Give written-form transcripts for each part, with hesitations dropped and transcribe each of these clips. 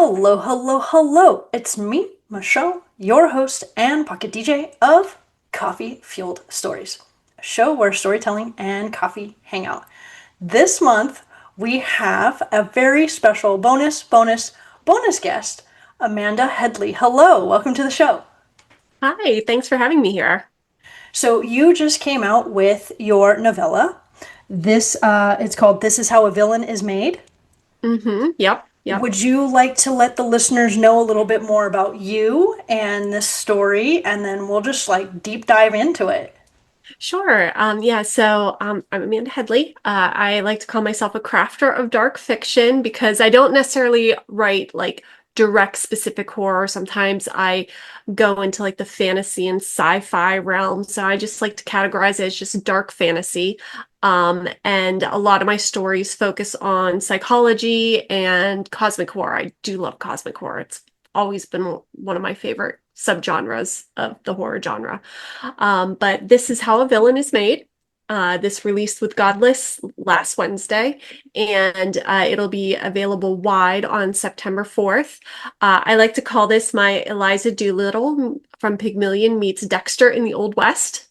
Hello, hello, hello. It's me, Michelle, your host and pocket DJ of Coffee Fueled Stories, a show where storytelling and coffee hang out. This month, we have a very special bonus guest, Amanda Headlee. Hello, welcome to the show. Hi, thanks for having me here. So, you just came out with your novella. It's called This Is How a Villain is Made. Yep. Would you like to let the listeners know a little bit more about you and this story, and then we'll just like deep dive into it? Sure. I'm Amanda Headley. I like to call myself a crafter of dark fiction because I don't necessarily write like direct specific horror. Sometimes I go into like the fantasy and sci-fi realm. So I just like to categorize it as just dark fantasy. And a lot of my stories focus on psychology and cosmic horror. I do love cosmic horror. It's always been one of my favorite subgenres of the horror genre. But this is how a villain is made. This released with Godless last Wednesday, and it'll be available wide on September 4th. I like to call this my Eliza Doolittle from Pygmalion meets Dexter in the Old West.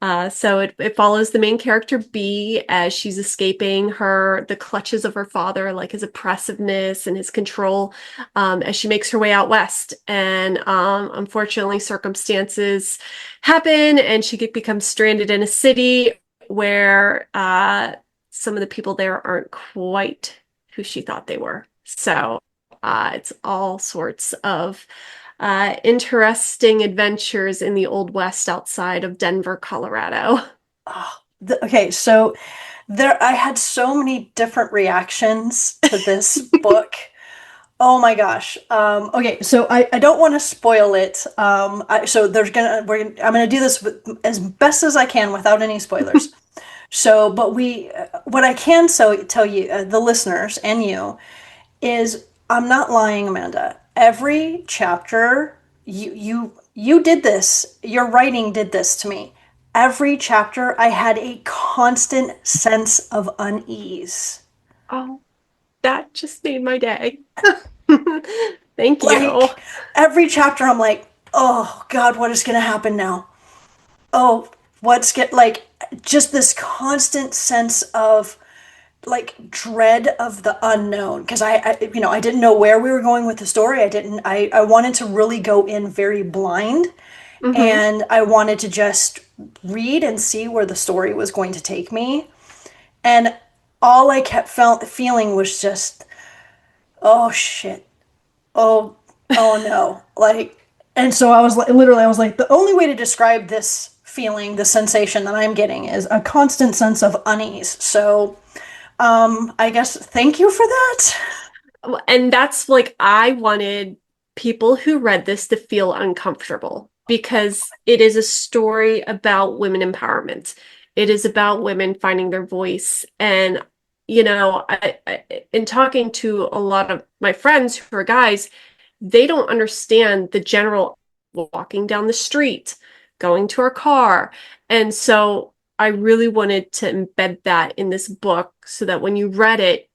So it follows the main character B as she's escaping the clutches of her father, like his oppressiveness and his control, as she makes her way out west. And unfortunately, circumstances happen, and becomes stranded in a city where some of the people there aren't quite who she thought they were. So it's all sorts of interesting adventures in the Old West outside of Denver, Colorado. Okay, so I had so many different reactions to this book. Oh my gosh. Okay, so I don't want to spoil it. So I'm gonna do this as best as I can without any spoilers. So, but what I can tell you, the listeners and you, is I'm not lying, Amanda. Every chapter, you did this. Your writing did this to me. Every chapter, I had a constant sense of unease. Oh, that just made my day. Thank you. Like every chapter, I'm like, oh God, what is going to happen now? Oh, what's get like just this constant sense of like dread of the unknown because I didn't know where we were going with the story. I wanted to really go in very blind, Hmm. and I wanted to just read and see where the story was going to take me. And all I kept feeling was just, oh shit, oh oh no, like. And so I was like, literally, I was like, the only way to describe this feeling, the sensation that I'm getting, is a constant sense of unease. So I guess thank you for that. And that's like, I wanted people who read this to feel uncomfortable because it is a story about women empowerment. It is about women finding their voice. And, in talking to a lot of my friends who are guys, they don't understand the general walking down the street, going to our car. And so I really wanted to embed that in this book so that when you read it,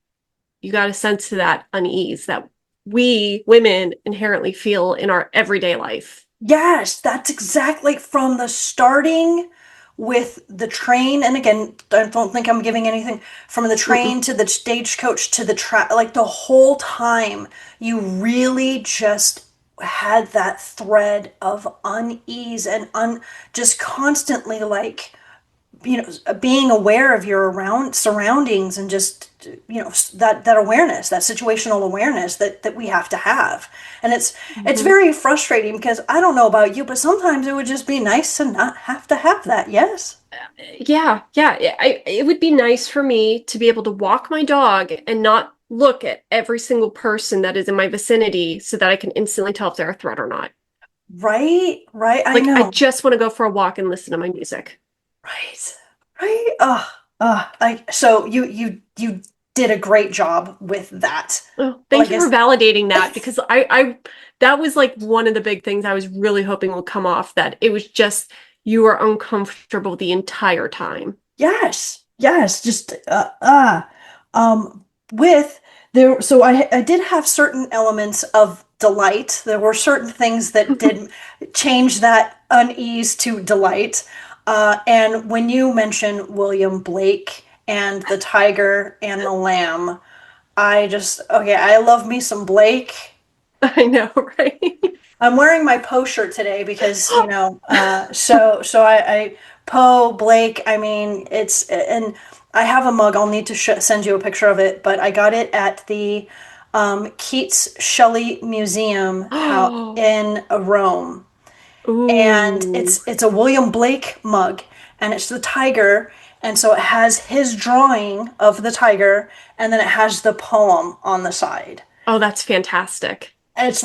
you got a sense of that unease that we women inherently feel in our everyday life. Yes, that's exactly from the starting with the train. And again, I don't think I'm giving anything from the Mm-mm. train to the stagecoach to the like the whole time, you really just had that thread of unease and just constantly like being aware of your around surroundings and just that awareness, that situational awareness that we have to have. And it's Mhm. very frustrating because I don't know about you, but sometimes it would just be nice to not have to have that. Yes. Yeah. It would be nice for me to be able to walk my dog and not look at every single person that is in my vicinity so that I can instantly tell if they're a threat or not. Right, I Like, I know. just want to go for a walk and listen to my music. Right. Like so you did a great job with that. Oh, Well, I thank you for guess. validating that because that was like one of the big things I was really hoping would come off, that it was just you were uncomfortable the entire time. Yes, just with So I did have certain elements of delight. There were certain things that did change that unease to delight. And when you mention William Blake and the tiger and the lamb, okay, I love me some Blake. I know, right? I'm wearing my Poe shirt today because, I Poe, Blake, I mean, and I have a mug. I'll need to send you a picture of it, but I got it at the Keats Shelley Museum Oh, in Rome. And ooh. it's a William Blake mug, and it's the tiger, and so it has his drawing of the tiger, and then it has the poem on the side. Oh, that's fantastic. And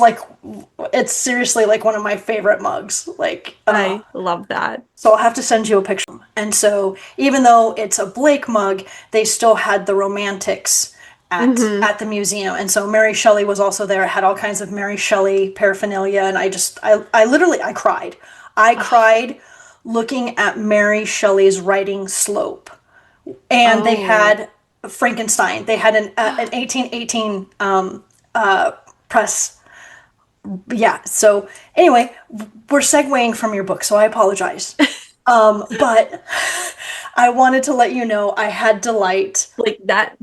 it's seriously like one of my favorite mugs. I love that. So I'll have to send you a picture. And so even though it's a Blake mug, they still had the romantics Hmm. at the museum. And so Mary Shelley was also there. It had all kinds of Mary Shelley paraphernalia, and I literally I cried. I Oh, cried looking at Mary Shelley's writing slope. And they oh. had Frankenstein. They had an 1818 press. Yeah. So anyway, we're segueing from your book, so I apologize. But I wanted to let you know I had delight. Like that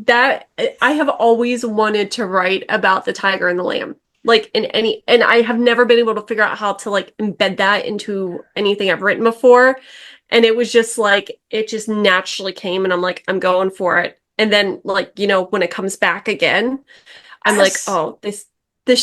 I have always wanted to write about the tiger and the lamb. Like in any, and I have never been able to figure out how to like embed that into anything I've written before. And it was just like it just naturally came and I'm like, I'm going for it. And then like, when it comes back again, I'm like, Yes, oh, this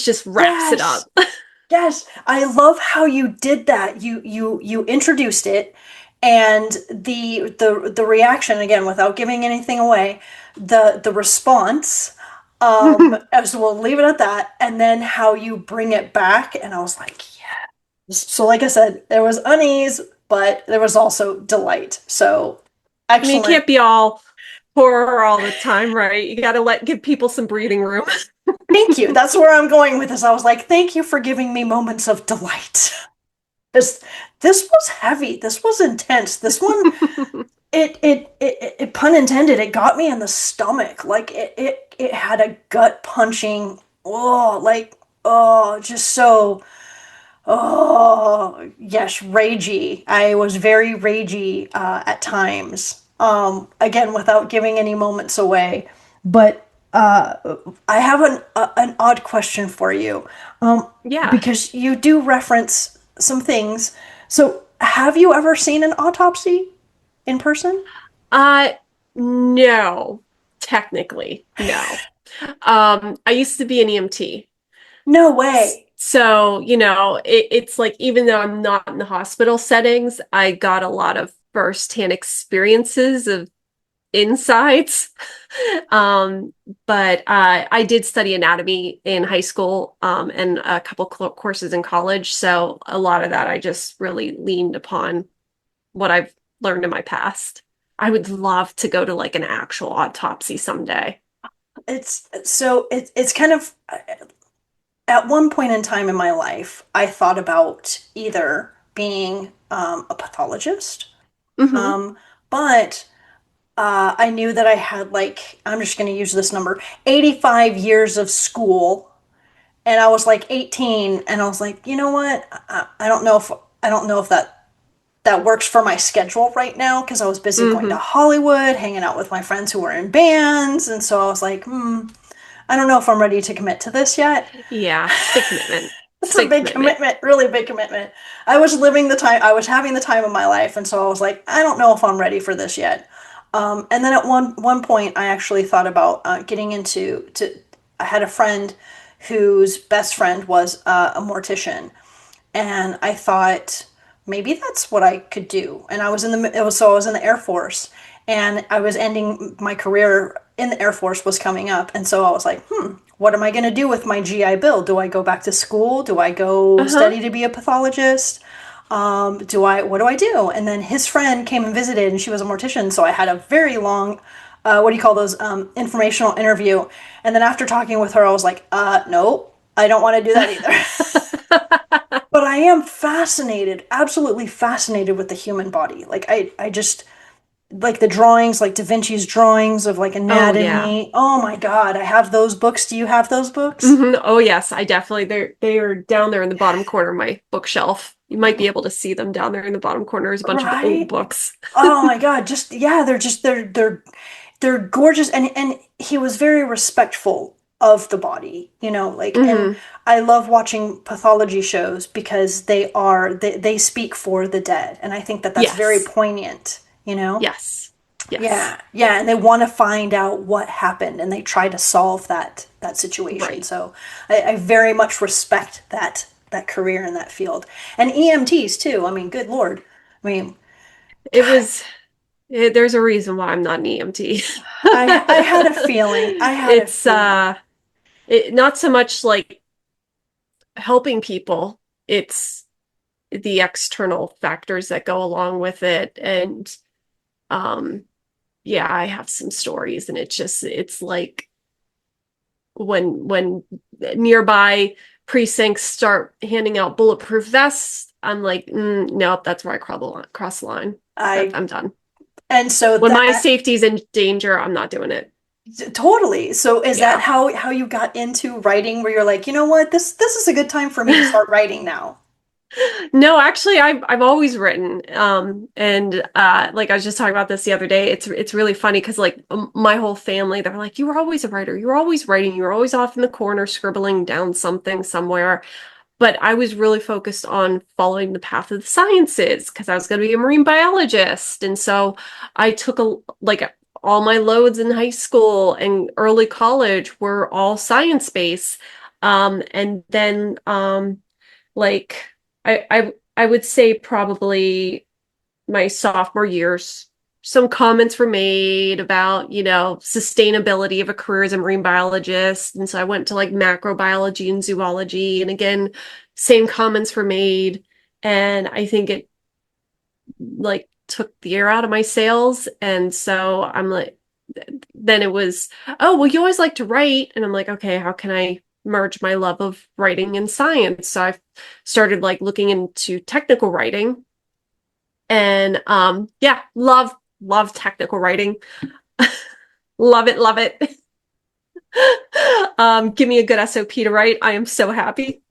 just wraps it yes, up. yes. I love how you did that. You introduced it, and the reaction again, without giving anything away, the response. As we'll leave it at that, and then how you bring it back, and I was like, yes. So, like I said, there was unease, but there was also delight. So, I mean, it excellent. can't be all horror all the time, right? You got to give people some breathing room. Thank you. That's where I'm going with this. I was like, thank you for giving me moments of delight. This this was heavy. This was intense. This one, pun intended, it got me in the stomach. Like it had a gut punching. Just so. Oh, yes, ragey. I was very ragey at times. Again, without giving any moments away. But I have an odd question for you, Yeah. because you do reference some things. So, have you ever seen an autopsy in person? Uh, no, technically, no. I used to be an EMT. No way. So, it's like even though I'm not in the hospital settings, I got a lot of firsthand experiences of insides. Um, but I did study anatomy in high school, and a couple courses in college. So a lot of that I just really leaned upon what I've learned in my past. I would love to go to like an actual autopsy someday. It's kind of at one point in time in my life, I thought about either being a pathologist, Hmm. um, but I knew that I had I'm just going to use this number, 85 years of school, and I was like 18, and I was like, you know what? I don't know if that works for my schedule right now because I was busy going to Hmm. Hollywood, hanging out with my friends who were in bands, and so I was like, I don't know if I'm ready to commit to this yet. Yeah, it's a big commitment. It's It's a a big big commitment. commitment, really big commitment. I was having the time of my life, and so I was like, I don't know if I'm ready for this yet. And then at one point, I actually thought about getting into to. I had a friend whose best friend was a mortician, and I thought maybe that's what I could do. And I was in the it was so I was in the Air Force, and I was ending my career in the Air Force was coming up, and so I was like, what am I going to do with my GI Bill? Do I go back to school? Do I go Uh-huh. study to be a pathologist? Do I what do I do? And then his friend came and visited, and she was a mortician, so I had a very long what do you call those informational interview. And then after talking with her, I was like, nope, I don't want to do that either. But I am fascinated, absolutely fascinated with the human body. I just like the drawings, like Da Vinci's drawings of like Oh yeah. anatomy. Oh my God, I have those books. Do you have those books? Oh yes, I definitely they are down there in the bottom corner of my bookshelf. You might be able to see them down there in the bottom corner. There's a bunch of old Right? books. Oh my God, just yeah, they're gorgeous, and he was very respectful of the body, like, and Hmm. I love watching pathology shows because they speak for the dead, and I think that that's very Yes. poignant. Yes. Yes. Yeah, yeah, and they want to find out what happened, and they try to solve that situation. Right. So I very much respect that career in that field, and EMTs too. I mean, good Lord. I mean, It God, was there's a reason why I'm not an EMT. I had a feeling. I had a It's feeling. not so much like helping people, it's the external factors that go along with it. And um yeah, I have some stories, and it's like when nearby precincts start handing out bulletproof vests, I'm like, nope, that's where I cross the line. I I'm done. and so When my that safety's in danger, I'm not doing it. totally. So is that Yeah. how you got into writing, where you're like, you know what, this is a good time for me to start writing now? No, actually, I've always written, and like I was just talking about this the other day. It's really funny because like my whole family, they're like, you were always a writer. You were always writing. You were always off in the corner scribbling down something somewhere. But I was really focused on following the path of the sciences because I was going to be a marine biologist, and so I took all my loads in high school and early college were all science based, and then like I would say probably my sophomore years, some comments were made about, sustainability of a career as a marine biologist. And so I went to like macrobiology and zoology. And again, same comments were made. And I think it like took the air out of my sails. And so I'm like, then it was, oh, well, you always like to write. And I'm like, okay, how can I merge my love of writing and science? So I started like looking into technical writing, and yeah, love technical writing. Love it, love it. Give me a good SOP to write. I am so happy.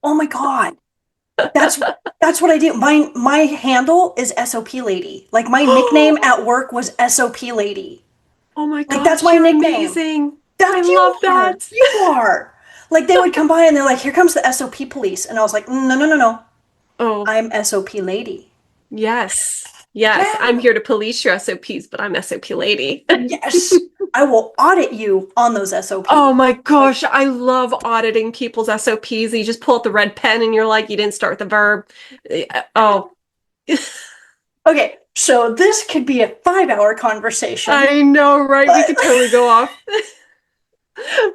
Oh my God. That's that's what I do. My handle is SOP lady. Like my nickname Oh at work was SOP lady. my Like that's gosh, my you're nickname. amazing. I That you love are. that. You are. Like they would come by and they're like, "Here comes the SOP police." And I was like, "No, no, no, no. Oh, I'm SOP lady." yes. Yes, I'm Yeah. here to police your SOPs, but I'm SOP lady. Yes. I will audit you on those Oh SOPs. my Like, gosh, I love auditing people's SOPs. You just pull out the red pen and you're like, you didn't start with the verb. Oh, okay, so this could be a 5-hour conversation, I know, right? We but could totally go off.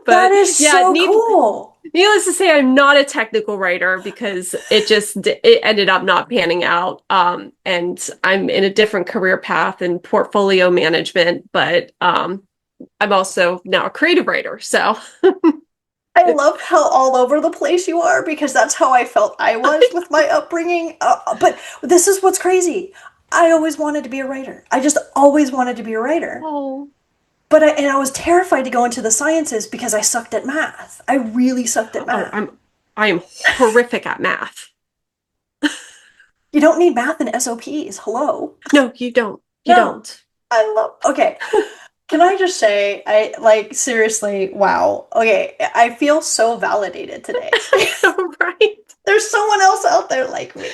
that But is yeah, so cool. needless to say, I'm not a technical writer because it ended up not panning out. And I'm in a different career path in portfolio management, but I'm also now a creative writer. So I love how all over the place you are because that's how I felt I was with my upbringing. But this is what's crazy. I always wanted to be a writer. I just always wanted to be a writer. oh, And I was terrified to go into the sciences because I sucked at math. I really sucked at oh, math. I am horrific at math. You don't need math in SOPs. Hello. No, you don't. You No. don't. I love. Okay. Can I just say, I like seriously, wow. Okay, I feel so validated today. Right. There's someone else out there like me.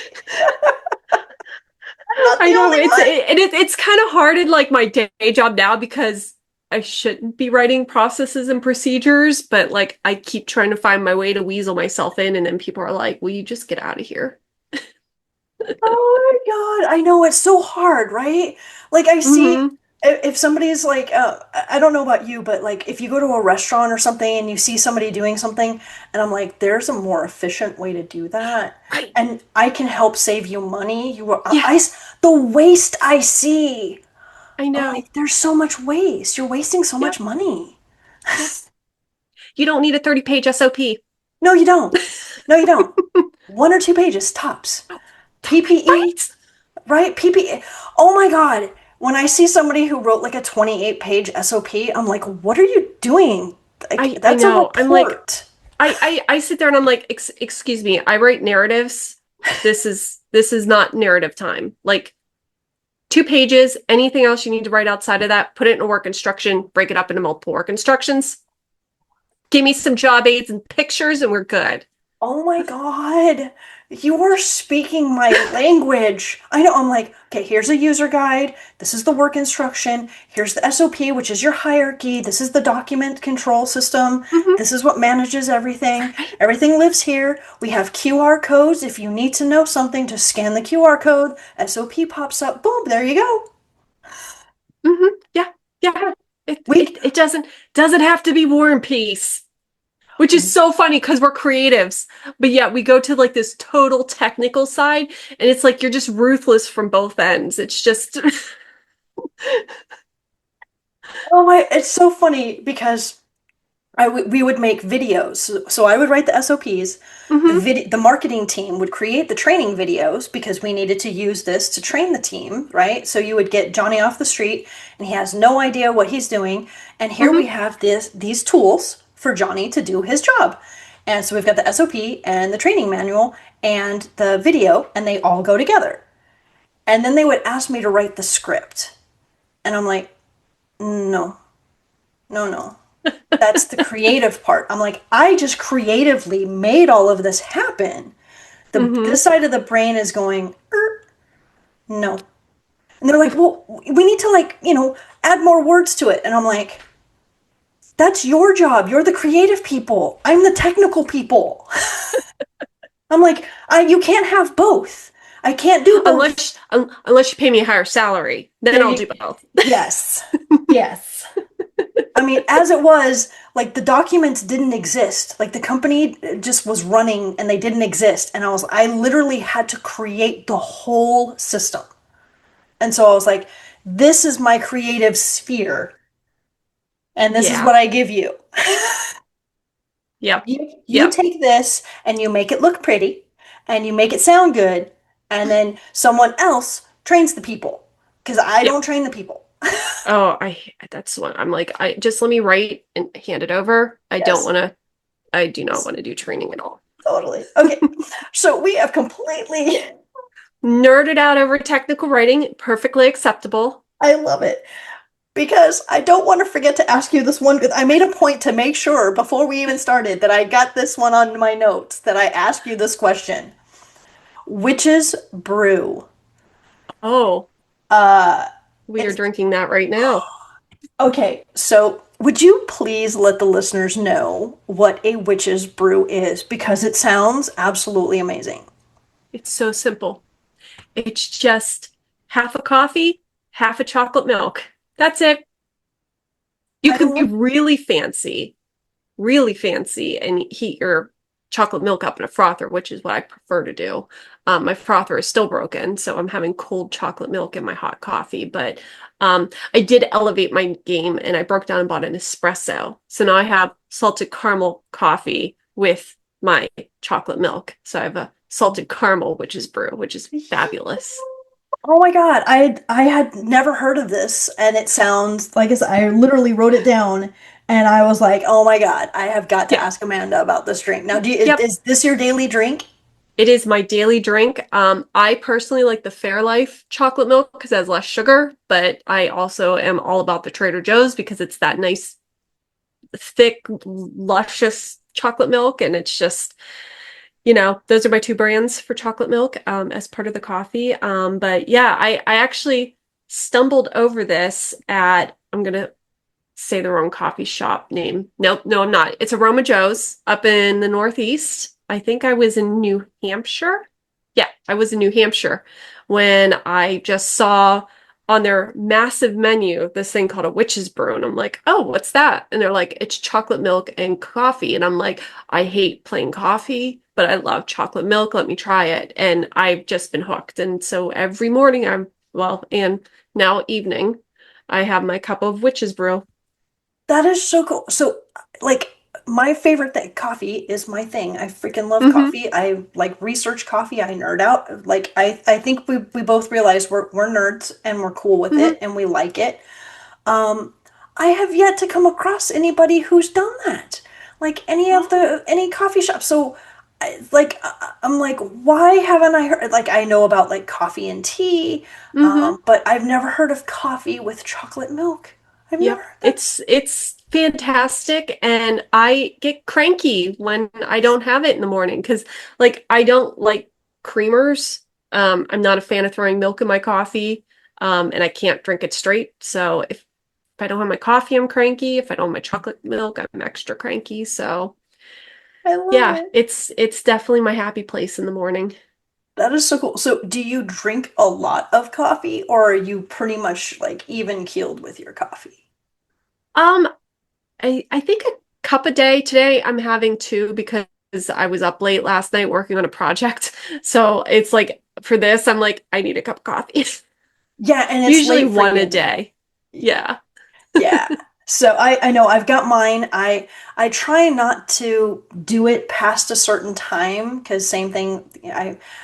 I'm not I the know only one. it's kind of hard in like my day job now because I shouldn't be writing processes and procedures, but like I keep trying to find my way to weasel myself in, and then people are like, "Will you just get out of here?" Oh my God. I know it's so hard, right? Like I see Hmm. if somebody's like I don't know about you, but like if you go to a restaurant or something and you see somebody doing something and I'm like there's a more efficient way to do that Right. and I can help save you money. Yeah, The waste I see. I I'm know. like there's so much waste. You're wasting so much Yep. money. Yep. You don't need a 30-page SOP. No, you don't. No, you don't. 1 or 2 pages tops. PPE, Right. right? PPE. Oh my God. when I see somebody who wrote like a 28-page SOP, I'm like, what are you doing? Like, I that's a know. I'm like, report. I sit there and I'm like, excuse me, I write narratives. This is not narrative time. Like 2 pages, anything else you need to write outside of that, put it in a work instruction, break it up into multiple work instructions. Give me some job aids and pictures and we're good. Oh my God. You are speaking my language. I know. I'm like, okay, here's a user guide. This is the work instruction. Here's the SOP, which is your hierarchy. This is the document control system. Mm-hmm. This is what manages everything. Right? Everything lives here. We have QR codes. If you need to know something, just scan the QR code. SOP pops up. Boom, there you go. Mm-hmm. Yeah. Yeah. We It doesn't have to be War and Peace. Which is so funny because we're creatives. But yeah, we go to like this total technical side, and it's like you're just ruthless from both ends. It's just Oh my, it's so funny because we would make videos. So I would write the SOPs. hmm The marketing team would create the training videos because we needed to use this to train the team, right? So you would get Johnny off the street and he has no idea what he's doing. And here we hmm have these tools for Johnny to do his job. And so we've got the SOP and the training manual and the video, and they all go together. And then they would ask me to write the script. And I'm like, no, no. That's the creative part. I'm like, I just creatively made all of this happen. This hmm side of the brain is going, no. And they're like, well, we need to like, add more words to it. And I'm like, that's your job. You're the creative people. I'm the technical people. I'm like, you can't have both. I can't do both. Unless you pay me a higher salary, then There I'll you, do both. yes, yes. I mean, as it was, like the documents didn't exist. Like the company just was running and they didn't exist. And I literally had to create the whole system. And so I was like, this is my creative sphere. And this is Yeah. what I give you. Yep. You Yep. take this and you make it look pretty and you make it sound good. And then someone else trains the people because I Yep. don't train the people. Oh, that's what I'm like, I just let me write and hand it over. Yes, I do not want to do training at all. totally. Okay. So we have completely, Nerded out over technical writing, perfectly acceptable. I love it. Because I don't want to forget to ask you this one. I made a point to make sure before we even started that I got this one on my notes that I ask you this question. Which is brew? Oh, Uh, we are it's drinking that right now. okay. So would you please let the listeners know what a witch's brew is? Because it sounds absolutely amazing. It's so simple. It's just half a coffee, half a chocolate milk. That's it. You I can be love. really fancy, and heat your chocolate milk up in a frother, which is what I prefer to do. My frother is still broken, so I'm having cold chocolate milk in my hot coffee. But I did elevate my game and I broke down and bought an espresso. So now I have salted caramel coffee with my chocolate milk. So I have a salted caramel, which is brew, which is fabulous. Oh my God, I had never heard of this, and it sounds like I literally wrote it down, and I was like, oh my God, I have got to Yeah. ask Amanda about this drink. Now, Yep. is this your daily drink? It is my daily drink. I personally like the Fairlife chocolate milk because it has less sugar, but I also am all about the Trader Joe's because it's that nice, thick, luscious chocolate milk. And it's just, those are my two brands for chocolate milk as part of the coffee. But yeah, I actually stumbled over this I'm going to say the wrong coffee shop name. Nope, no, I'm not. It's Aroma Joe's up in the Northeast. I think I was in New Hampshire. Yeah, I was in New Hampshire when I just saw on their massive menu this thing called a witch's brew. And I'm like, oh, what's that? And they're like, it's chocolate milk and coffee. And I'm like, I hate plain coffee, but I love chocolate milk. Let me try it. And I've just been hooked. And so every morning and now evening, I have my cup of witch's brew. That is so cool. So, like, my favorite thing, coffee is my thing. I freaking love Hmm. coffee. I like research coffee. I nerd out. Like I think we both realize we're nerds and we're cool with it Hmm. and we like it. Um, I have yet to come across anybody who's done that. Like any coffee shop. So I'm like, why haven't I heard? Like I know about like coffee and tea, Hmm. but I've never heard of coffee with chocolate milk. I've never Yep. heard that. It's fantastic, and I get cranky when I don't have it in the morning because like I don't like creamers. I'm not a fan of throwing milk in my coffee. And I can't drink it straight. So if I don't have my coffee, I'm cranky. If I don't have my chocolate milk, I'm extra cranky. So I love yeah, it. it's definitely my happy place in the morning. That is so cool. So, do you drink a lot of coffee, or are you pretty much like even keeled with your coffee? Um, I think a cup a day. Today I'm having two because I was up late last night working on a project. So it's like for this, I'm like, I need a cup of coffee. Yeah, and it's Usually late for one a you. day. Yeah. Yeah. So I know I've got mine. I try not to do it past a certain time because same thing.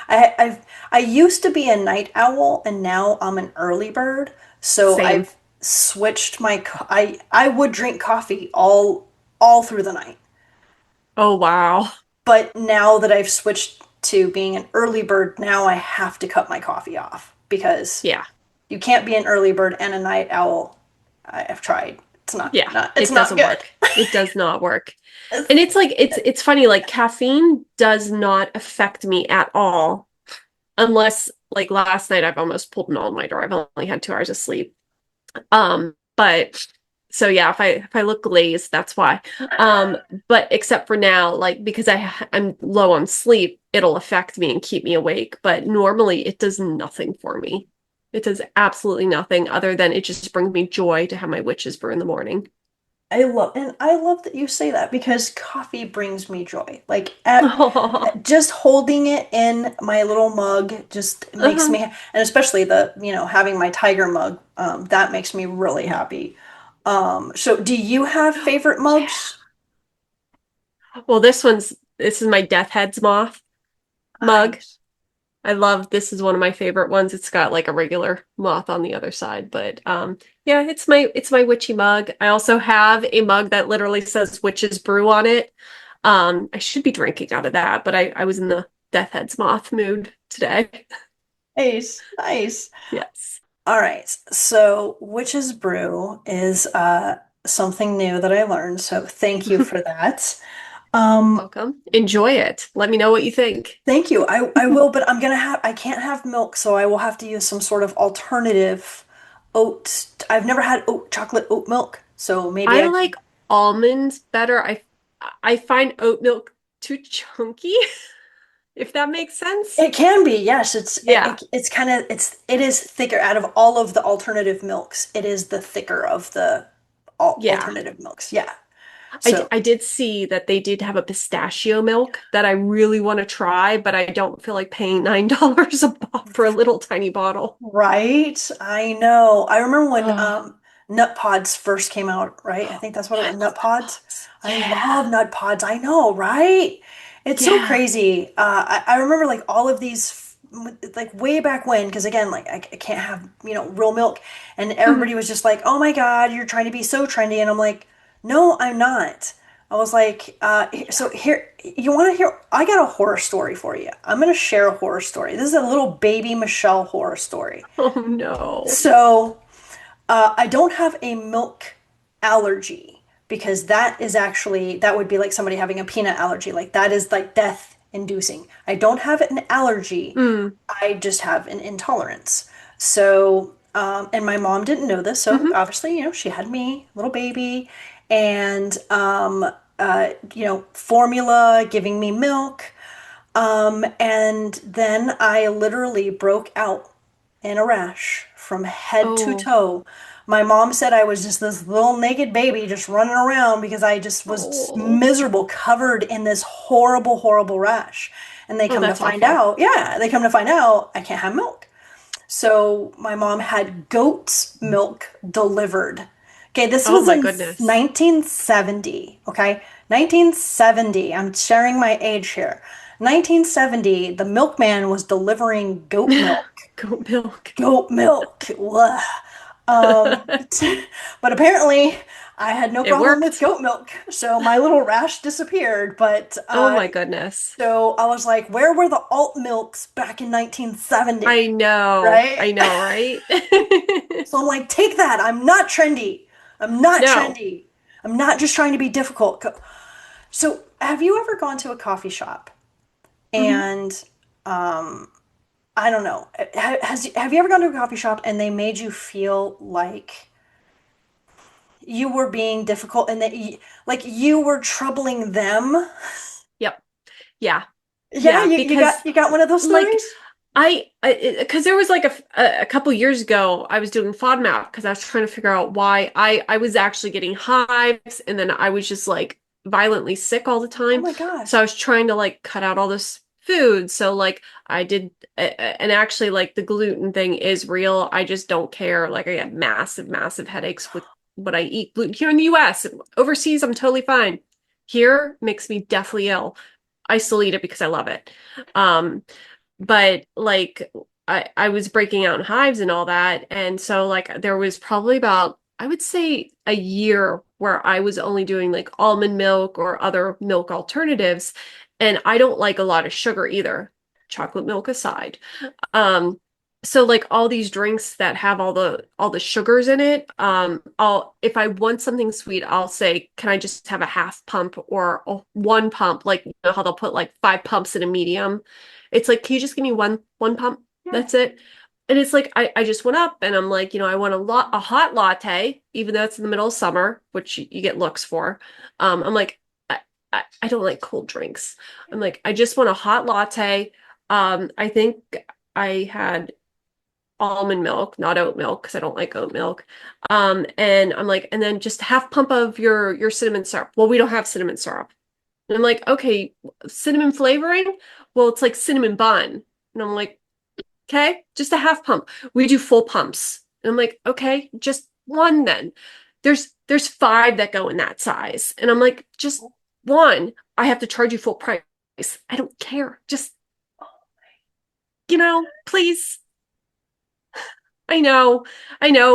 I used to be a night owl and now I'm an early bird. So Same. I've switched I would drink coffee all through the night. Oh wow. But now that I've switched to being an early bird, now I have to cut my coffee off because Yeah. you can't be an early bird and a night owl. I've tried. Yeah. It's It not doesn't good. work. It does not work. It's And it's like not good. it's funny, like caffeine does not affect me at all unless like last night I've almost pulled an all-nighter. I've only had 2 hours of sleep. But so yeah, if I look glazed, that's why. Um, but except for now, like because I'm low on sleep, it'll affect me and keep me awake. But normally it does nothing for me. It does absolutely nothing other than it just brings me joy to have my witch's brew in the morning. I love that you say that because coffee brings me joy. Like Oh, just holding it in my little mug just makes uh-huh. me, and especially having my tiger mug, that makes me really happy. So do you have favorite mugs? Yeah. Well, this is my Death Heads Moth mug. Nice. I love this is one of my favorite ones. It's got like a regular moth on the other side, but yeah, it's my witchy mug. I also have a mug that literally says witch's brew on it. I should be drinking out of that, but I was in the Death Heads Moth mood today. Nice, nice. Yes. All right. So Witch's Brew is something new that I learned. So thank you for that. Um, Welcome. Enjoy it. Let me know what you think. Thank you. I will, but I can't have milk, so I will have to use some sort of alternative oat. I've never had chocolate oat milk, so maybe I I like can. almonds better. I find oat milk too chunky, if that makes sense. It can be, yes. Yeah. It's kind of it is thicker out of all of the alternative milks. It is the thicker of the Yeah. alternative milks. Yeah. I, So, I did see that they did have a pistachio milk that I really want to try, but I don't feel like paying $9 for a little tiny bottle. right. I know. I remember when Oh, Nut Pods first came out, right? I think that's what it was, I Nut love nut Pods. pods. I Yeah. love Nut Pods. I know, right? It's so Yeah. crazy. I remember like all of these like way back when, because again, like I can't have, real milk. And everybody Mhm. was just like, "Oh my God, you're trying to be so trendy." And I'm like, "No, I'm not." I was like, so here, you want to hear? I got a horror story for you. I'm going to share a horror story. This is a little baby Michelle horror story. Oh no. So, I don't have a milk allergy because that would be like somebody having a peanut allergy. Like that is like death inducing. I don't have an allergy. Mm. I just have an intolerance. So, and my mom didn't know this. So Hmm. obviously, she had me, little baby, and, formula, giving me milk. And then I literally broke out in a rash from head to Oh. toe. My mom said I was just this little naked baby just running around because I just was Oh. miserable, covered in this horrible, horrible rash. And Oh, that's awful. they come to find out I can't have milk. So my mom had goat's milk delivered. Okay, this Oh was my in goodness. 1970. Okay, 1970. I'm sharing my age here. 1970, the milkman was delivering goat milk. Goat milk. Goat milk. Blah. Um, but apparently I had no It problem with worked. goat milk, so my little rash disappeared. But Oh my goodness. so I was like, where were the alt milks back in I 1970? know. Right? I know, right? So I'm like, take that. I'm not trendy. I'm not No. trendy. I'm not just trying to be difficult. So, have you ever gone to a coffee shop Mhm. and I don't know, have you ever gone to a coffee shop and they made you feel like you were being difficult and that like you were troubling them? Yep. Yeah. Yeah, Yeah, you got because one of those like stories? because there was like a couple years ago I was doing FODMAP because I was trying to figure out why I was actually getting hives and then I was just like violently sick all the Oh time. my So I gosh. was trying to like cut out all this food. So like I did and actually like the gluten thing is real. I just don't care. Like I get massive headaches with what I eat gluten here in the US. Overseas I'm totally fine. Here makes me deathly ill. I still eat it because I love it. Um, but like I was breaking out in hives and all that. And so like there was probably about I would say a year where I was only doing like almond milk or other milk alternatives. And I don't like a lot of sugar either, chocolate milk aside. Um, so like all these drinks that have all the sugars in it, I'll if I want something sweet, I'll say, can I just have a half pump or one pump? Like you know how they'll put like five pumps in a medium. It's like, can you just give me one pump? Yeah. That's it. And it's like I just went up and I'm like, I want a hot latte, even though it's in the middle of summer, which you get looks for. I'm like, I don't like cold drinks. I'm like, I just want a hot latte. I think I had almond milk, not oat milk, because I don't like oat milk. And I'm like, and then just half pump of your cinnamon syrup. Well, we don't have cinnamon syrup. And I'm like, okay, cinnamon flavoring? Well, it's like cinnamon bun. And I'm like, okay, just a half pump. We do full pumps. And I'm like, okay, just one then. There's five that go in that size. And I'm like, just one. I have to charge you full price. I don't care. Just, please. I know,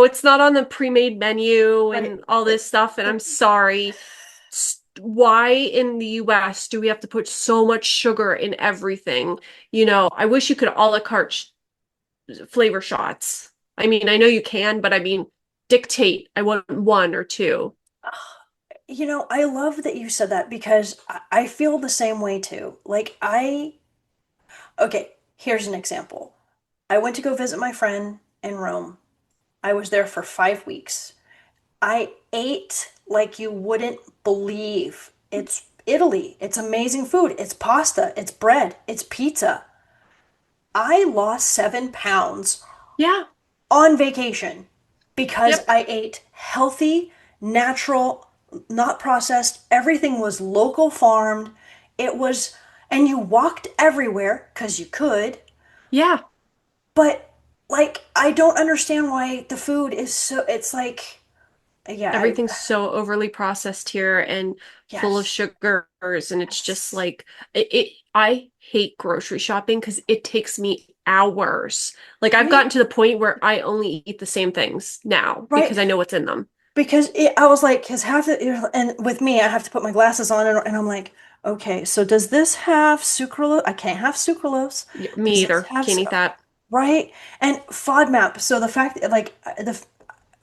it's not on the pre-made menu Right. and all this stuff, and I'm sorry. Why in the US do we have to put so much sugar in everything? I wish you could a la carte flavor shots. I mean, I know you can, but I mean, dictate. I want one or two. I love that you said that because I feel the same way too. Okay, here's an example. I went to go visit my friend in Rome. I was there for 5 weeks. I ate like you wouldn't believe. It's Italy. It's amazing food. It's pasta. It's bread. It's pizza. I lost 7 pounds Yeah. on vacation because Yep. I ate healthy, natural, not processed. Everything was local farmed. It was, and you walked everywhere because you could, Yeah. but like, I don't understand why the food is it's like, yeah, Everything's so overly processed here and full of yes, sugars, and it's just yes, like I hate grocery shopping because it takes me hours. Like I've right, gotten to the point where I only eat the same things now right. because I know what's in them. Because I was like, because half the, and with me, I have to put my glasses on, and I'm like, okay, so does this have sucralose? I can't have sucralose. Me Does this either. have, Can't eat that. right? And FODMAP. So the fact that like the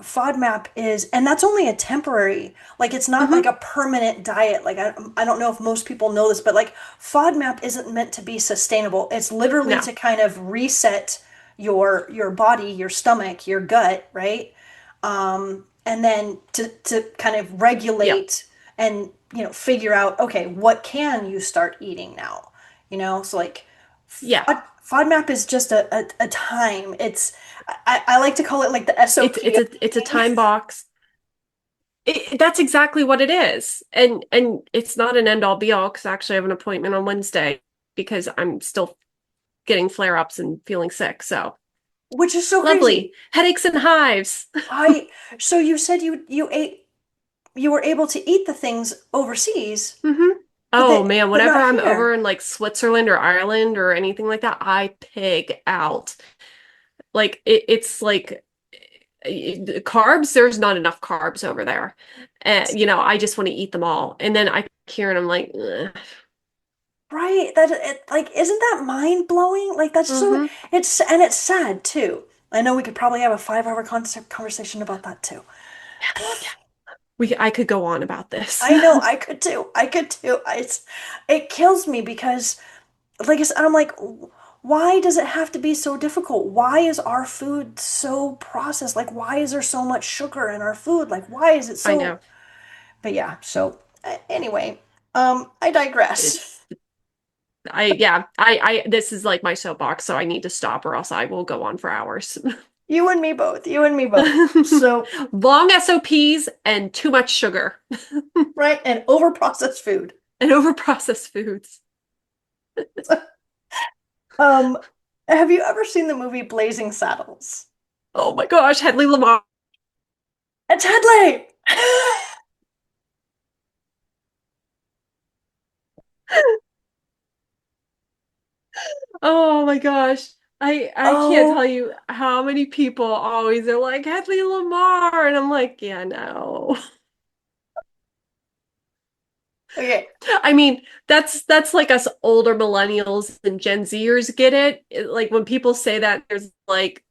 FODMAP is, and that's only a temporary, like it's not like Hmm. a permanent diet. Like I don't know if most people know this, but like FODMAP isn't meant to be sustainable. It's literally No. to kind of reset your body, your stomach, your gut, right? And then to kind of Yep. regulate and figure out, okay, what can you start eating now? So like Yeah. FODMAP is just a time. I like to call it like the It's SOP it's of a it's a eating. time box. That's exactly what it is. And it's not an end all be all because actually I have an appointment on Wednesday because I'm still getting flare-ups and feeling sick. So Which is so lovely. crazy. Headaches and hives. I so you said you ate. you were able to eat the things overseas, Hmm. but Oh man, whenever not I'm over here. in like Switzerland or Ireland or anything like that, I pig out. Like it's like carbs, there's not enough carbs over there. And I just want to eat them all. And then I hear and I'm like, ugh. Right? That like isn't that mind blowing? Like that's so Hmm. it's sad too. I know we could probably have a 5 hour conversation about that too. Yeah, I could go on about this. I know I could too. I could too. It kills me because like I said, I'm like, why does it have to be so difficult? Why is our food so processed? Like, why is there so much sugar in our food? Like, why is it I so? know. But yeah, so anyway, I digress. It's I this is like my soapbox, so I need to stop or else I will go on for hours. You and me both. You and me both. So, Long SOPs and too much sugar right, and over processed food. and overprocessed foods. Um, have you ever seen the movie Blazing Saddles? Oh my gosh, Headley Lamar. It's Headlee. Oh my gosh. I can't tell Oh, you how many people always are like Headley Lamar, and I'm like, yeah, no. okay. I mean, that's like us older millennials and Gen Zers get it. Like when people say that, there's like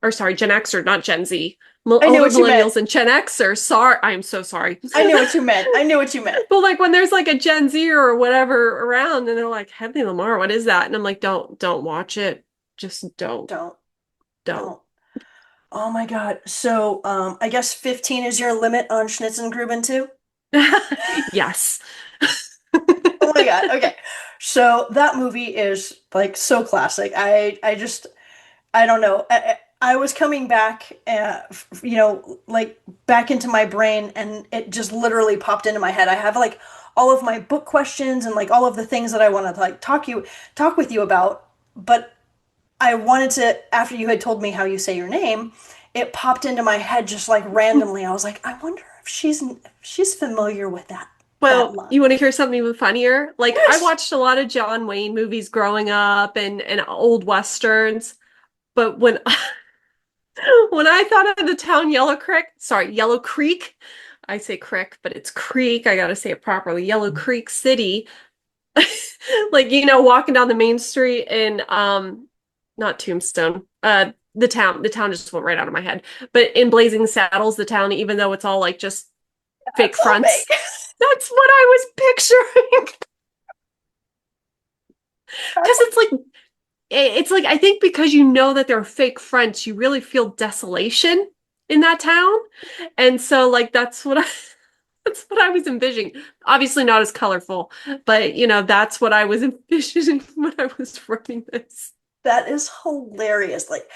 or sorry, Gen X or not Gen Z, I knew older what you meant. millennials and Gen Xers. Sorry, I am so sorry. I knew what you meant. I knew what you meant. But like when there's like a Gen Z or whatever around, and they're like, Headley Lamar, what is that? And I'm like, don't watch it. Just Don't, don't. don't. Oh my God. So, I guess 15 is your limit on Schnitzengruben too? Yes. Oh my God. Okay. So that movie is like so classic. I just I don't know. I was coming back, like back into my brain, and it just literally popped into my head. I have like all of my book questions and like all of the things that I want to like talk with you about. But I wanted to, after you had told me how you say your name, it popped into my head just like randomly. I was like, I wonder if she's familiar with that Well, line. you want to hear something even funnier? Like I Yes. watched a lot of John Wayne movies growing up and old westerns, but when when I thought of the town Yellow Creek, I say Crick, but it's Creek. I gotta say it properly. Yellow Creek City. Like, walking down the main street in not Tombstone. The town just went right out of my head. But in Blazing Saddles, the town, even though it's all like just fake That's all fronts, fake. that's what I was picturing. Because That's it's like I think because you know that they're fake fronts, you really feel desolation in that town. And so like that's what I was envisioning. Obviously not as colorful, but that's what I was envisioning when I was writing this. that is hilarious. Like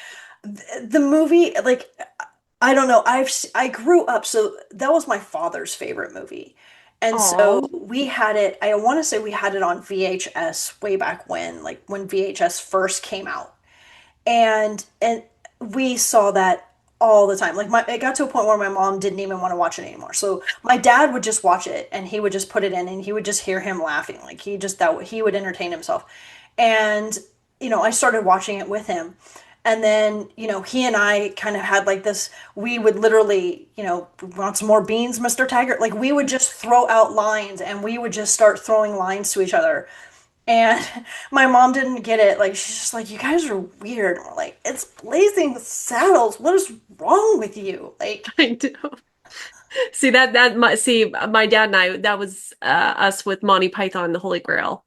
the movie, like I don't know. I grew up, so that was my father's favorite movie, and so Oh, we had it. I want to say we had it on VHS way back when, like when VHS first came out, and we saw that all the time. Like it got to a point where my mom didn't even want to watch it anymore. So my dad would just watch it, and he would just put it in, and he would just hear him laughing. Like he would entertain himself, and I started watching it with him. And then, he and I kind of had like this, we would literally, want some more beans, Mr. Taggart? Like we would just throw out lines and we would just start throwing lines to each other. And my mom didn't get it. Like she's just like, you guys are weird. And we're like, it's Blazing Saddles. What is wrong with you? Like, I do. See my dad and I, that was us with Monty Python and the Holy Grail.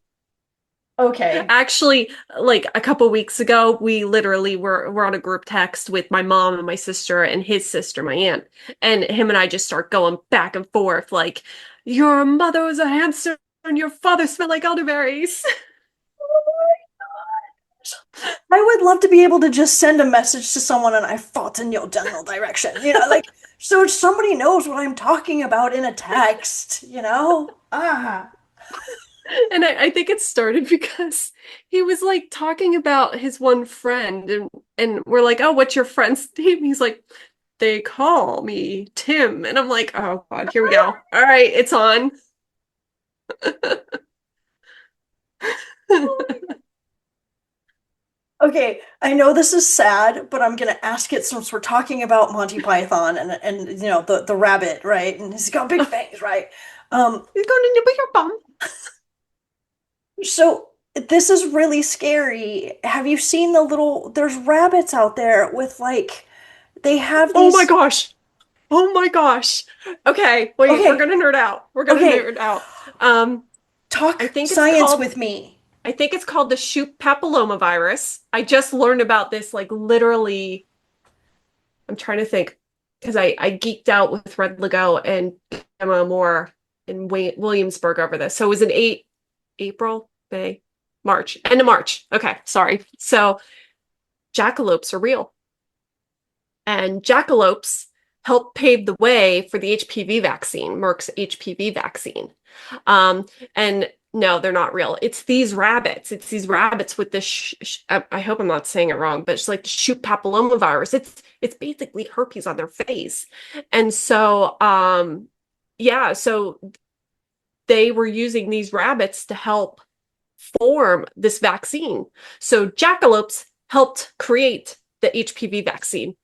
okay. Actually, like a couple weeks ago, we literally were on a group text with my mom and my sister and his sister, my aunt, and him and I just start going back and forth like, your mother was a hamster and your father smelled like elderberries. I would love to be able to just send a message to someone and I fought in your general direction. Like so somebody knows what I'm talking about in a text. Ah. And I think it started because he was like talking about his one friend and we're like, oh, what's your friend's name? He's like, they call me Tim. And I'm like, oh God, here we go. All right, it's on. Okay, I know this is sad, but I'm gonna ask it since we're talking about Monty Python and you know the rabbit, right? And he's got big fangs, right? Um, He's going to nibble your bum. so this is really scary. Have you seen the little, there's rabbits out there with like they have Oh my these, gosh. Oh my gosh. Okay, wait, we're okay, gonna nerd out. We're gonna okay, nerd out. Um, I talk think it's science called with me. I think it's called the Shoop papillomavirus. I just learned about this like literally, I'm trying to think because I geeked out with Red Lego and Emma Moore in Williamsburg over this. So it was in April, May, March, end of March. Okay, sorry. So jackalopes are real. And jackalopes helped pave the way for the HPV vaccine, Merck's HPV vaccine. And no, they're not real. It's these rabbits. It's these rabbits with this. I hope I'm not saying it wrong, but it's like the shoot papillomavirus. It's basically herpes on their face, and so yeah, so they were using these rabbits to help form this vaccine. So jackalopes helped create the HPV vaccine.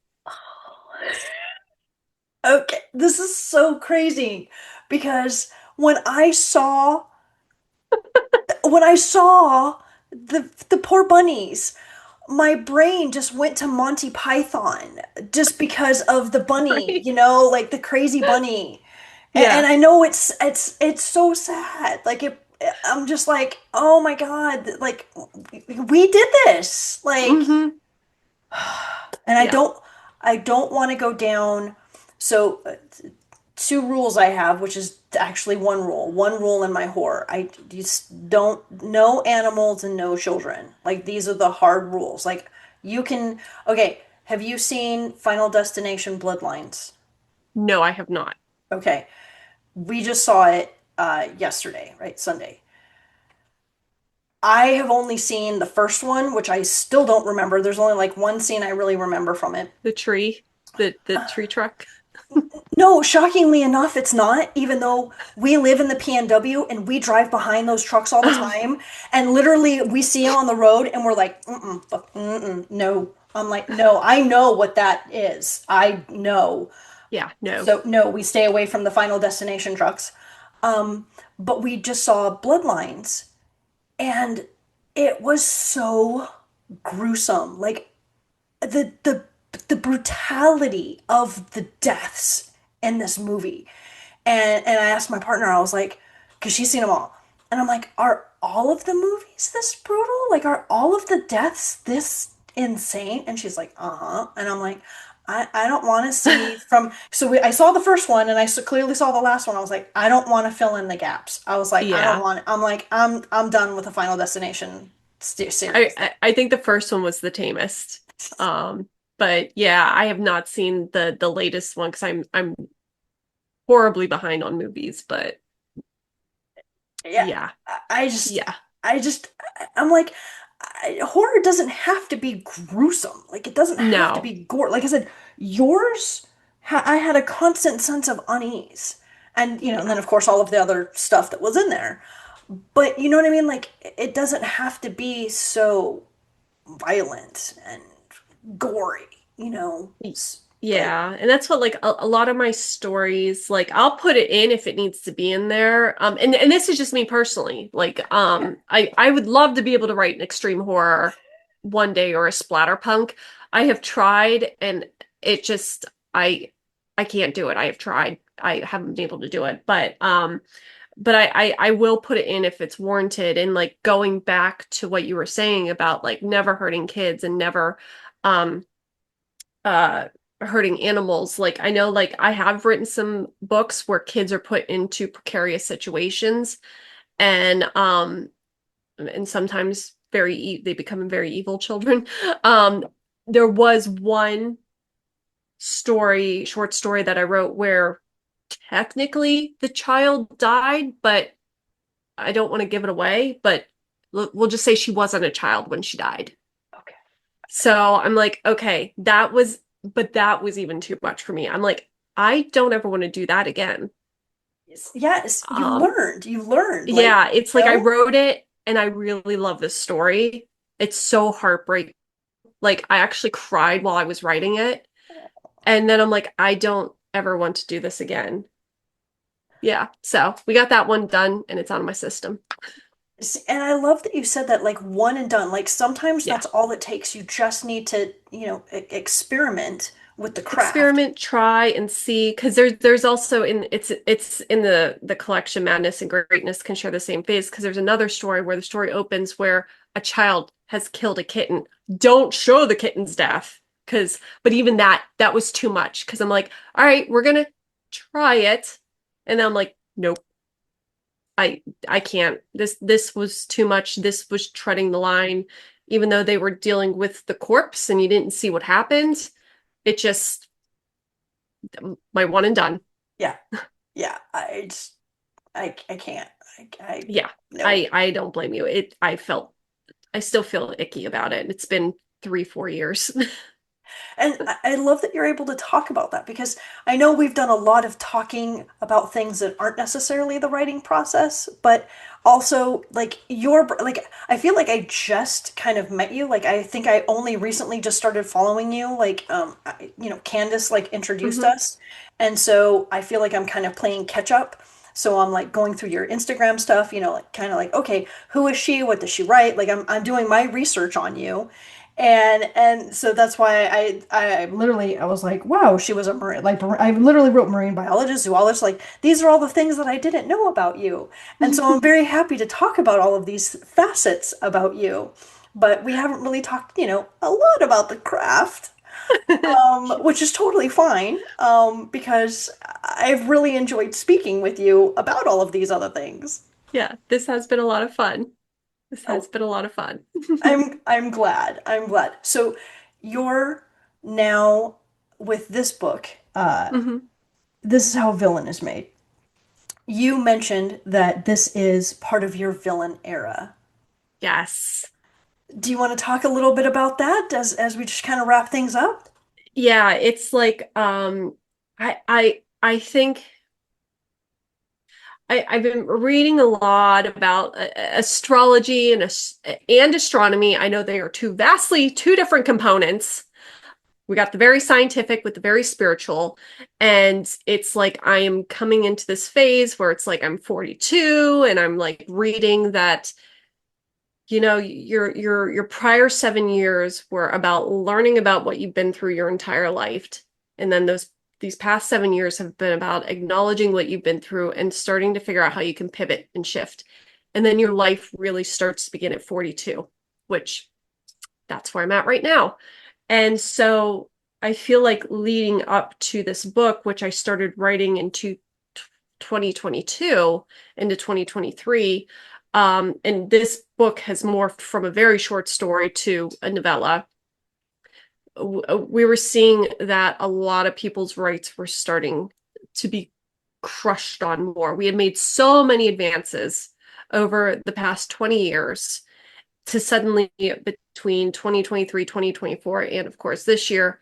Okay, this is so crazy because when I saw the poor bunnies, my brain just went to Monty Python just because of the bunny, Right? you know, like the crazy bunny. And Yeah. I know it's so sad. Like I'm just like, oh my God, like we did this. Like, Hmm. and Yeah. I don't want to go down. So two rules I have, which is actually one rule. One rule in my horror. I just don't, no animals and no children. Like these are the hard rules. Like you can, okay, have you seen Final Destination Bloodlines? No, I have not. Okay. We just saw it yesterday, right? Sunday. I have only seen the first one, which I still don't remember. There's only like one scene I really remember from it. The tree, the tree truck. No, shockingly enough, it's not, even though we live in the PNW and we drive behind those trucks all the Oh, time. And literally, we see them on the road and we're like, mm-mm, no. I'm like, no, I know what that is. I know. yeah, no. So, no, we stay away from the Final Destination trucks. But we just saw Bloodlines and it was so gruesome. Like, the the brutality of the deaths in this movie. And I asked my partner, I was like, because she's seen them all. And I'm like, are all of the movies this brutal? Like, are all of the deaths this insane? And she's like, uh-huh. And I'm like, I don't want to see from. So I saw the first one and I clearly saw the last one. I was like, I don't want to fill in the gaps. I was like, I don't Yeah. want. I'm like, I'm done with the Final Destination I, series. I I think the first one was the tamest. Um, but yeah, I have not seen the latest one because I'm horribly behind on movies, but Yeah, yeah. I just, Yeah. I just, I'm like, horror doesn't have to be gruesome. Like, it doesn't have to No. be gore. Like I said, yours, I had a constant sense of unease. And, you know, and Yeah. then of course all of the other stuff that was in there. But you know what I mean? Like, it doesn't have to be so violent and gory, you know? Like, Yeah, and that's what like a lot of my stories, like I'll put it in if it needs to be in there. And this is just me personally. Like yeah. I would love to be able to write an extreme horror one day or a splatterpunk. I have tried and it just I can't do it. I have tried. I haven't been able to do it. But I will put it in if it's warranted. And like going back to what you were saying about like never hurting kids and never um uh hurting animals. Like I know like I have written some books where kids are put into precarious situations and sometimes they become very evil children. Um there was one short story that I wrote where technically the child died, but I don't want to give it away, but we'll just say she wasn't a child when she died. Okay. So I'm like, okay, that was but that was even too much for me. I'm like, I don't ever want to do that again. Yes, Um, you learned, like, yeah, it's like I no? wrote it and I really love this story. It's so heartbreaking. Like I actually cried while I was writing it. And then I'm like, I don't ever want to do this again. Yeah. So we got that one done and it's on my system. And I love that you said that, like, one and done. Like, sometimes Yeah. that's all it takes. You just need to, experiment with the craft. Experiment, try and see. Because there's also it's in the collection Madness and Greatness can share the same phase. Because there's another story where the story opens where a child has killed a kitten. Don't show the kitten's death. But even that was too much. Because I'm like, all right, we're gonna try it. And then I'm like, nope. I can't. This was too much. This was treading the line. Even though they were dealing with the corpse and you didn't see what happened, it just my one and done. Yeah. Yeah. I can't. Yeah. No. I don't blame you. I still feel icky about it. It's been 3, 4 years. And I love that you're able to talk about that, because I know we've done a lot of talking about things that aren't necessarily the writing process, but also, like, like, I feel like I just kind of met you. Like, I think I only recently just started following you. Like, Candace, like, introduced Hmm. us. And so I feel like I'm kind of playing catch up. So I'm like going through your Instagram stuff, like, kind of like, okay, who is she? What does she write? Like, I'm doing my research on you. And so that's why I literally, I was like, wow, she was a marine, like, I literally wrote marine biologist, zoologist, like, these are all the things that I didn't know about you. And so I'm very happy to talk about all of these facets about you. But we haven't really talked, a lot about the craft, which is totally fine, because I've really enjoyed speaking with you about all of these other things. Yeah, this has been a lot of fun. This has Oh, been a lot of fun. I'm glad. I'm glad. So you're now with this book. Hmm. This is how Villain is made. You mentioned that this is part of your villain era. Yes. Do you want to talk a little bit about that as we just kind of wrap things up? Yeah, it's like I think I've been reading a lot about astrology and astronomy. I know they are two different components. We got the very scientific with the very spiritual, and it's like I am coming into this phase where it's like I'm 42 and I'm like reading that your prior 7 years were about learning about what you've been through your entire life, and then these past 7 years have been about acknowledging what you've been through and starting to figure out how you can pivot and shift, and then your life really starts to begin at 42, which that's where I'm at right now. And so I feel like leading up to this book, which I started writing into 2022 into 2023. And this book has morphed from a very short story to a novella. We were seeing that a lot of people's rights were starting to be crushed on more. We had made so many advances over the past 20 years to suddenly, between 2023, 2024, and of course this year,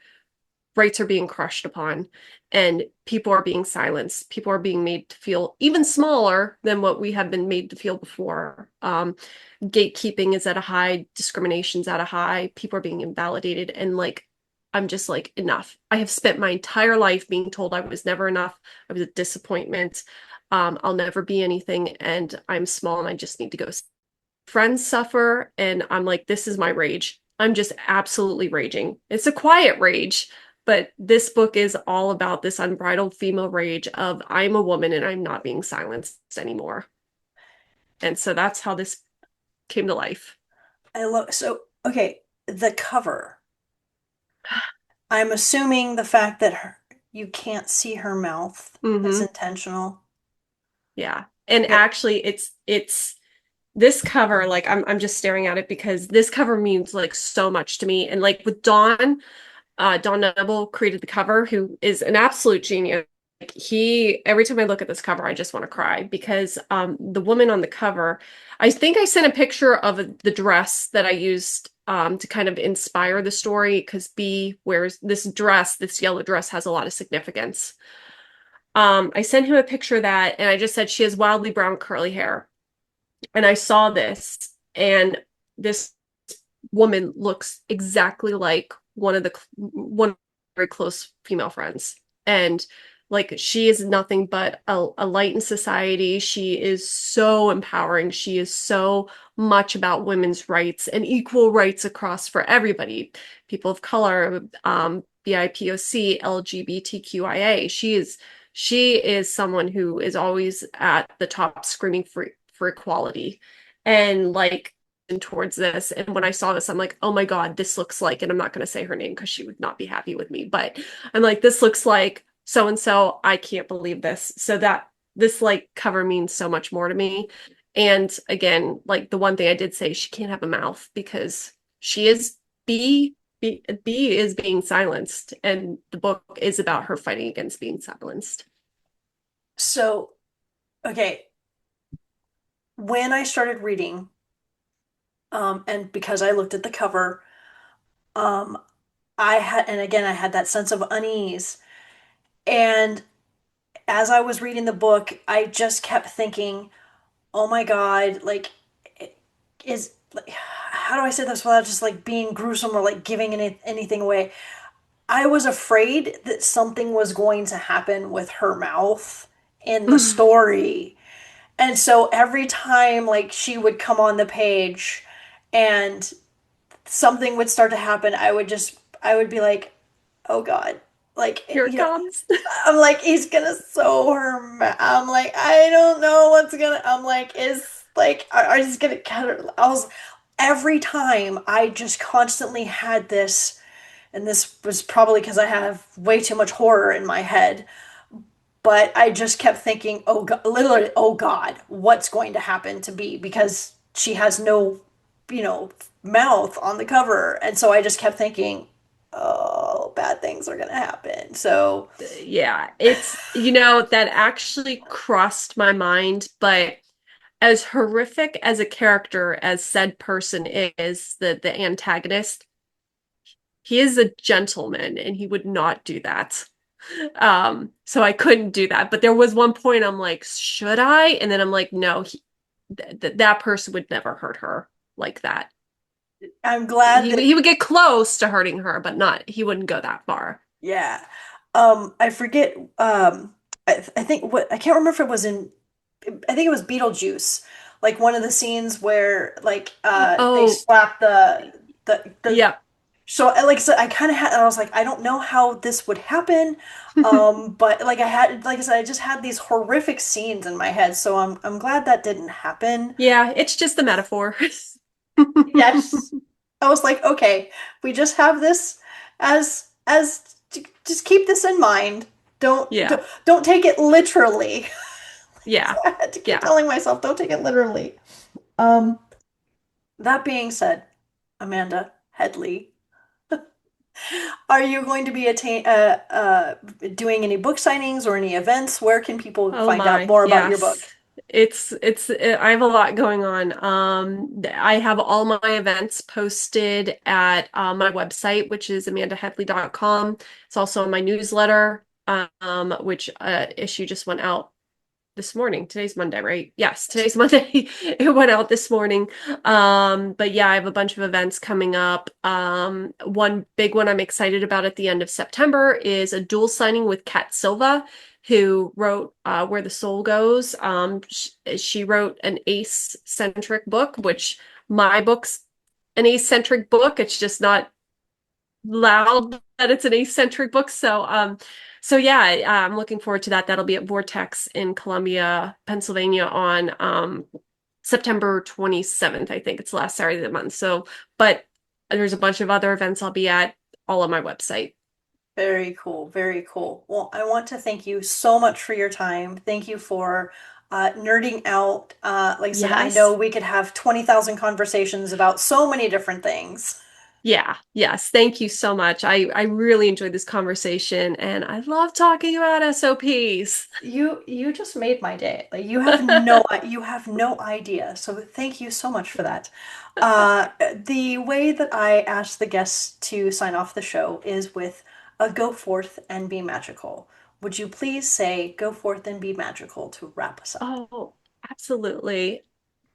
rights are being crushed upon and people are being silenced. People are being made to feel even smaller than what we have been made to feel before. Gatekeeping is at a high, discrimination's at a high, people are being invalidated. And like, I'm just like, enough. I have spent my entire life being told I was never enough. I was a disappointment. I'll never be anything. And I'm small and I just need to go. Friends suffer. And I'm like, this is my rage. I'm just absolutely raging. It's a quiet rage, but this book is all about this unbridled female rage of I'm a woman and I'm not being silenced anymore. And so that's how this came to life. So, okay, the cover. I'm assuming the fact that you can't see her mouth is Hmm. intentional. Yeah. And Okay. actually it's this cover, like I'm just staring at it because this cover means like so much to me. And like with Dawn Noble created the cover, who is an absolute genius. he every time I look at this cover, I just want to cry because the woman on the cover, I think I sent a picture of the dress that I used to kind of inspire the story because B wears this dress, this yellow dress has a lot of significance. I sent him a picture of that and I just said she has wildly brown curly hair. And I saw this and this woman looks exactly like one of very close female friends. And like she is nothing but a light in society. She is so empowering. She is so much about women's rights and equal rights across for everybody, people of color, BIPOC, LGBTQIA. She is someone who is always at the top screaming for equality. And like towards this. And when I saw this, I'm like, oh my God, this looks like, and I'm not going to say her name because she would not be happy with me, but I'm like, this looks like so and so. I can't believe this. So that this like cover means so much more to me. And again, like the one thing I did say, she can't have a mouth because she is B is being silenced, and the book is about her fighting against being silenced. So, okay, when I started reading, and because I looked at the cover, um, and again, I had that sense of unease. And as I was reading the book, I just kept thinking, oh my God, like, is, like, how do I say this without just like being gruesome or like giving anything away? I was afraid that something was going to happen with her mouth in the story. And so every time like she would come on the page and something would start to happen, I would be like, oh God. Like, Here it comes. I'm like, he's gonna sew her mouth. I'm like, I don't know what's gonna, I'm like, are you gonna cut her? Every time I just constantly had this, and this was probably because I have way too much horror in my head, but I just kept thinking, oh God, literally, oh God, what's going to happen to B? Because she has no, you know, mouth on the cover. And so I just kept thinking, oh, bad things are going to happen. So, Yeah, that actually crossed my mind, but as horrific as a character as said person is, the antagonist, he is a gentleman and he would not do that. So I couldn't do that. But there was one point I'm like, should I? And then I'm like, no, that person would never hurt her like that. I'm glad He that, would get close to hurting her, but not he wouldn't go that far. yeah. I forget, I think I can't remember if it was I think it was Beetlejuice. Like one of the scenes where like they Oh, slap the yeah. so like I said, I kind of had I was like I don't know how this would happen, but like like I said, I just had these horrific scenes in my head, so I'm glad that didn't happen. Yeah, it's just a metaphor. Yes, I was like, okay, we just have this just keep this in mind. Yeah. Don't take it literally. So Yeah. I had to keep Yeah. telling myself, don't take it literally. Um, that being said, Amanda Headlee. Are you going to be doing any book signings or any events? Where can people Oh find out my, more about your book? yes. I have a lot going on. I have all my events posted at my website, which is amandaheadley.com. It's also in my newsletter, which issue just went out this morning. Today's Monday, right? Yes, today's Monday. It went out this morning. But yeah, I have a bunch of events coming up. One big one I'm excited about at the end of September is a dual signing with Kat Silva, who wrote Where the Soul Goes. She wrote an ace-centric book, which my book's an ace-centric book. It's just not loud that it's an ace-centric book. So yeah, I'm looking forward to that. That'll be at Vortex in Columbia, Pennsylvania on September 27th. I think it's the last Saturday of the month. So, but there's a bunch of other events I'll be at all on my website. Very cool, very cool. Well, I want to thank you so much for your time. Thank you for nerding out. Like I said, I know Yes. we could have 20,000 conversations about so many different things. Yeah, yes. Thank you so much. I really enjoyed this conversation and I love talking about SOPs. You just made my day. Like you have no idea. So thank you so much for that. The way that I ask the guests to sign off the show is with a go forth and be magical. Would you please say go forth and be magical to wrap us up? Oh, absolutely.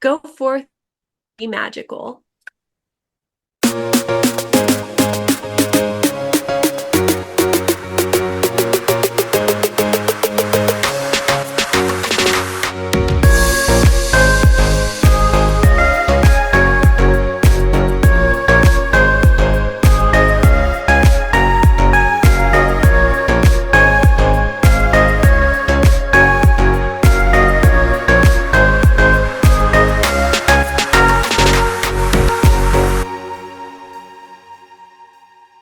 Go forth, be magical.